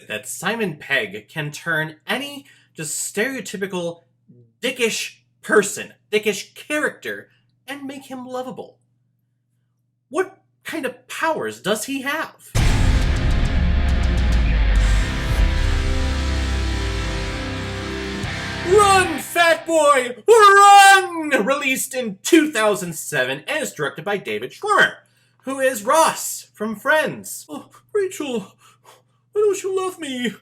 that Simon Pegg can turn any just stereotypical dickish person, dickish character, and make him lovable. What kind of powers does he have? Run, Fatboy, Run! Released in 2007 and is directed by David Schwimmer, who is Ross from Friends. Oh, Rachel, why don't you love me?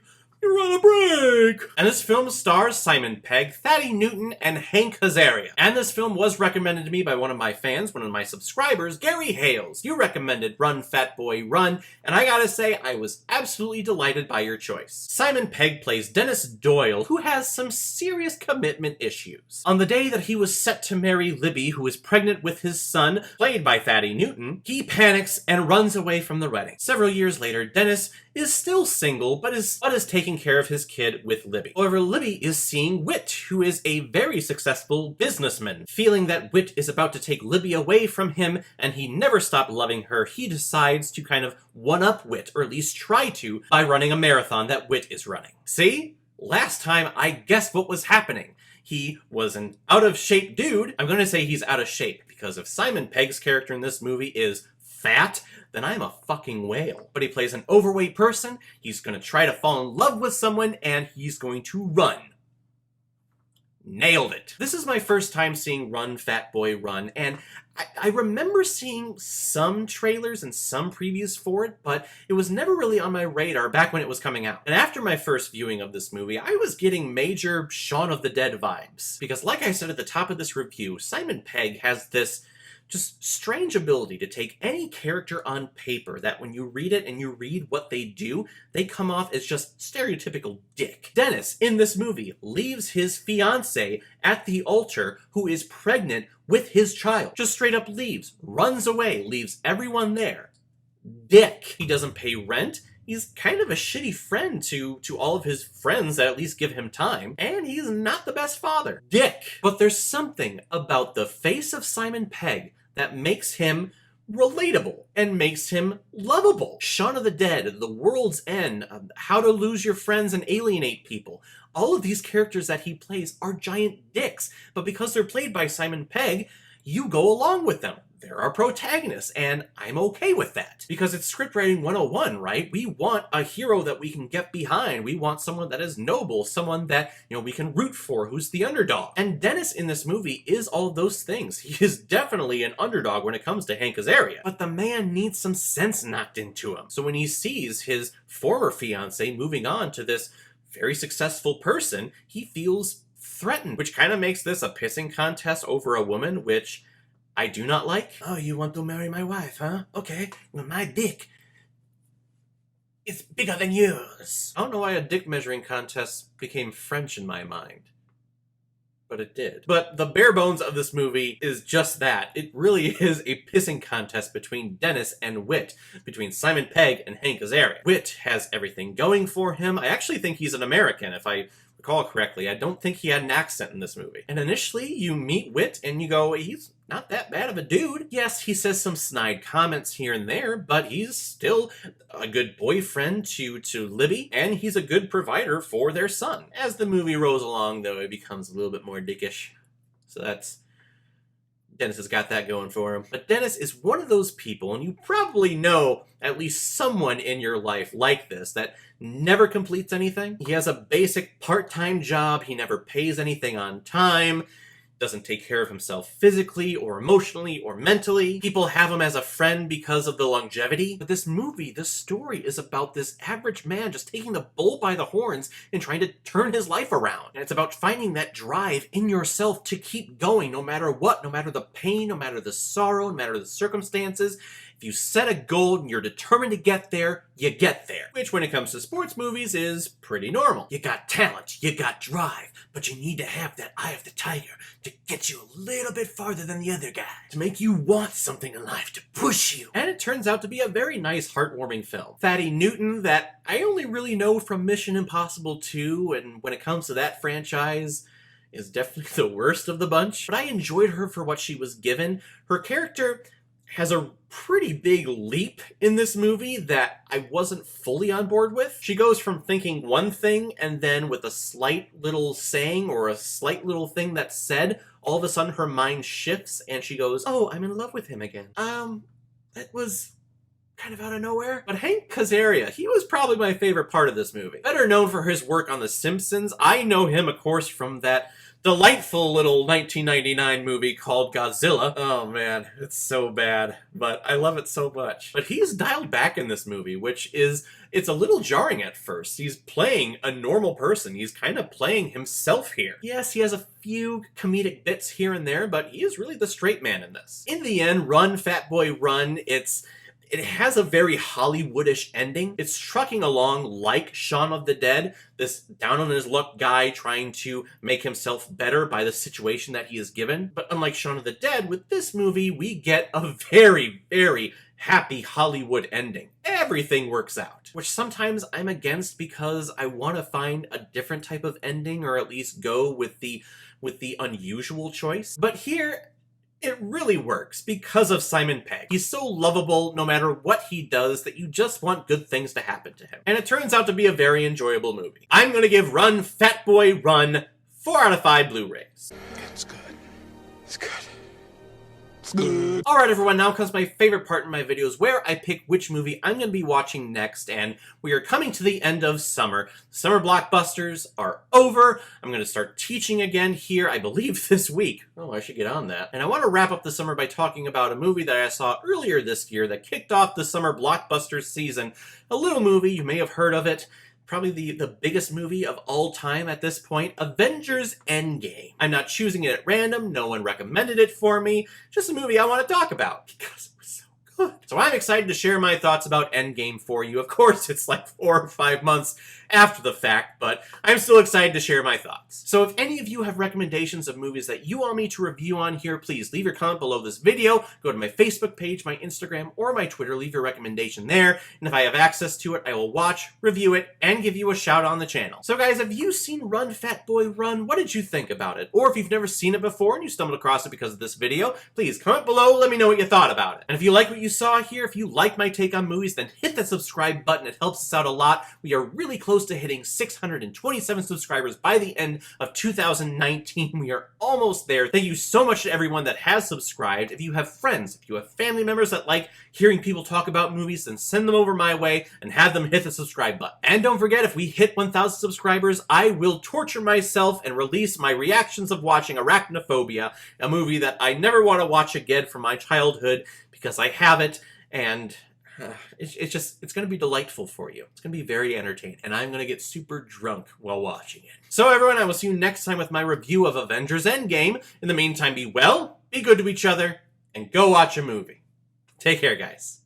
You're on a break! And this film stars Simon Pegg, Thaddeus Newton, and Hank Azaria. And this film was recommended to me by one of my fans, one of my subscribers, Gary Hales. You recommended Run, Fatboy, Run, and I gotta say, I was absolutely delighted by your choice. Simon Pegg plays Dennis Doyle, who has some serious commitment issues. On the day that he was set to marry Libby, who is pregnant with his son, played by Thaddeus Newton, he panics and runs away from the wedding. Several years later, Dennis is still single, but is taking care of his kid with Libby. However, Libby is seeing Whit, who is a very successful businessman. Feeling that Whit is about to take Libby away from him, and he never stopped loving her, he decides to kind of one-up Whit, or at least try to, by running a marathon that Whit is running. See? Last time I guessed what was happening. He was an out-of-shape dude. I'm going to say he's out of shape, because if Simon Pegg's character in this movie is fat, then I'm a fucking whale. But he plays an overweight person, he's gonna try to fall in love with someone, and he's going to run. Nailed it. This is my first time seeing Run, Fatboy, Run, and I remember seeing some trailers and some previews for it, but it was never really on my radar back when it was coming out. And after my first viewing of this movie, I was getting major Shaun of the Dead vibes. Because like I said at the top of this review, Simon Pegg has this just strange ability to take any character on paper that when you read it and you read what they do, they come off as just stereotypical dick. Dennis, in this movie, leaves his fiancée at the altar who is pregnant with his child. Just straight up leaves, runs away, leaves everyone there. Dick. He doesn't pay rent. He's kind of a shitty friend to all of his friends that at least give him time, and he's not the best father. Dick. But there's something about the face of Simon Pegg that makes him relatable and makes him lovable. Shaun of the Dead, The World's End, How to Lose Your Friends and Alienate People. All of these characters that he plays are giant dicks, but because they're played by Simon Pegg, you go along with them. They're our protagonists, and I'm okay with that. Because it's scriptwriting 101, right? We want a hero that we can get behind. We want someone that is noble, someone that, we can root for, who's the underdog. And Dennis in this movie is all of those things. He is definitely an underdog when it comes to Hank Azaria. But the man needs some sense knocked into him. So when he sees his former fiancée moving on to this very successful person, he feels threatened, which kind of makes this a pissing contest over a woman, which I do not like. Oh, you want to marry my wife, huh? Okay, well, my dick is bigger than yours. I don't know why a dick measuring contest became French in my mind, but it did. But the bare bones of this movie is just that. It really is a pissing contest between Dennis and Whit, between Simon Pegg and Hank Azaria. Whit has everything going for him. I actually think he's an American, if I recall correctly. I don't think he had an accent in this movie. And initially, you meet Whit and you go, he's not that bad of a dude. Yes, he says some snide comments here and there, but he's still a good boyfriend to Libby, and he's a good provider for their son. As the movie rolls along, though, it becomes a little bit more dickish. So Dennis has got that going for him. But Dennis is one of those people, and you probably know at least someone in your life like this, that never completes anything. He has a basic part-time job, he never pays anything on time, doesn't take care of himself physically or emotionally or mentally. People have him as a friend because of the longevity. But this movie, this story is about this average man just taking the bull by the horns and trying to turn his life around. And it's about finding that drive in yourself to keep going no matter what, no matter the pain, no matter the sorrow, no matter the circumstances. If you set a goal and you're determined to get there, you get there. Which, when it comes to sports movies, is pretty normal. You got talent, you got drive, but you need to have that eye of the tiger to get you a little bit farther than the other guy, to make you want something in life, to push you. And it turns out to be a very nice, heartwarming film. Thaddeus Newton, that I only really know from Mission Impossible 2, and when it comes to that franchise, is definitely the worst of the bunch. But I enjoyed her for what she was given. Her character has a pretty big leap in this movie that I wasn't fully on board with. She goes from thinking one thing and then with a slight little saying or a slight little thing that's said, all of a sudden her mind shifts and she goes, "Oh, I'm in love with him again." That was kind of out of nowhere. But Hank Azaria, he was probably my favorite part of this movie. Better known for his work on The Simpsons, I know him, of course, from that delightful little 1999 movie called Godzilla. Oh man, it's so bad, but I love it so much. But he's dialed back in this movie, it's a little jarring at first. He's playing a normal person. He's kind of playing himself here. Yes, he has a few comedic bits here and there, but he is really the straight man in this. In the end, Run, Fatboy Run, it has a very Hollywoodish ending. It's trucking along like Shaun of the Dead, this down-on-his-luck guy trying to make himself better by the situation that he is given. But unlike Shaun of the Dead, with this movie, we get a very, very happy Hollywood ending. Everything works out, which sometimes I'm against because I want to find a different type of ending or at least go with the unusual choice. But here, it really works because of Simon Pegg. He's so lovable no matter what he does that you just want good things to happen to him. And it turns out to be a very enjoyable movie. I'm going to give Run, Fatboy Run 4 out of 5 Blu-rays. It's good. It's good. Alright everyone, now comes my favorite part in my videos where I pick which movie I'm going to be watching next, and we are coming to the end of summer. Summer blockbusters are over. I'm going to start teaching again here, I believe this week. Oh, I should get on that. And I want to wrap up the summer by talking about a movie that I saw earlier this year that kicked off the summer blockbuster season. A little movie, you may have heard of it. Probably the biggest movie of all time at this point, Avengers Endgame. I'm not choosing it at random, no one recommended it for me, just a movie I want to talk about because it was so good. So I'm excited to share my thoughts about Endgame for you. Of course, it's like 4 or 5 months after the fact, but I'm still excited to share my thoughts. So if any of you have recommendations of movies that you want me to review on here, please leave your comment below this video, go to my Facebook page, my Instagram, or my Twitter, leave your recommendation there, and if I have access to it, I will watch, review it, and give you a shout on the channel. So guys, have you seen Run, Fatboy Run? What did you think about it? Or if you've never seen it before and you stumbled across it because of this video, please comment below, let me know what you thought about it. And if you like what you saw here, if you like my take on movies, then hit that subscribe button, it helps us out a lot. We are really close to hitting 627 subscribers by the end of 2019. We are almost there. Thank you so much to everyone that has subscribed. If you have friends, if you have family members that like hearing people talk about movies, then send them over my way and have them hit the subscribe button. And don't forget, if we hit 1,000 subscribers, I will torture myself and release my reactions of watching Arachnophobia, a movie that I never want to watch again from my childhood because I have it, and it's going to be delightful for you. It's going to be very entertaining, and I'm going to get super drunk while watching it. So everyone, I will see you next time with my review of Avengers Endgame. In the meantime, be well, be good to each other, and go watch a movie. Take care, guys.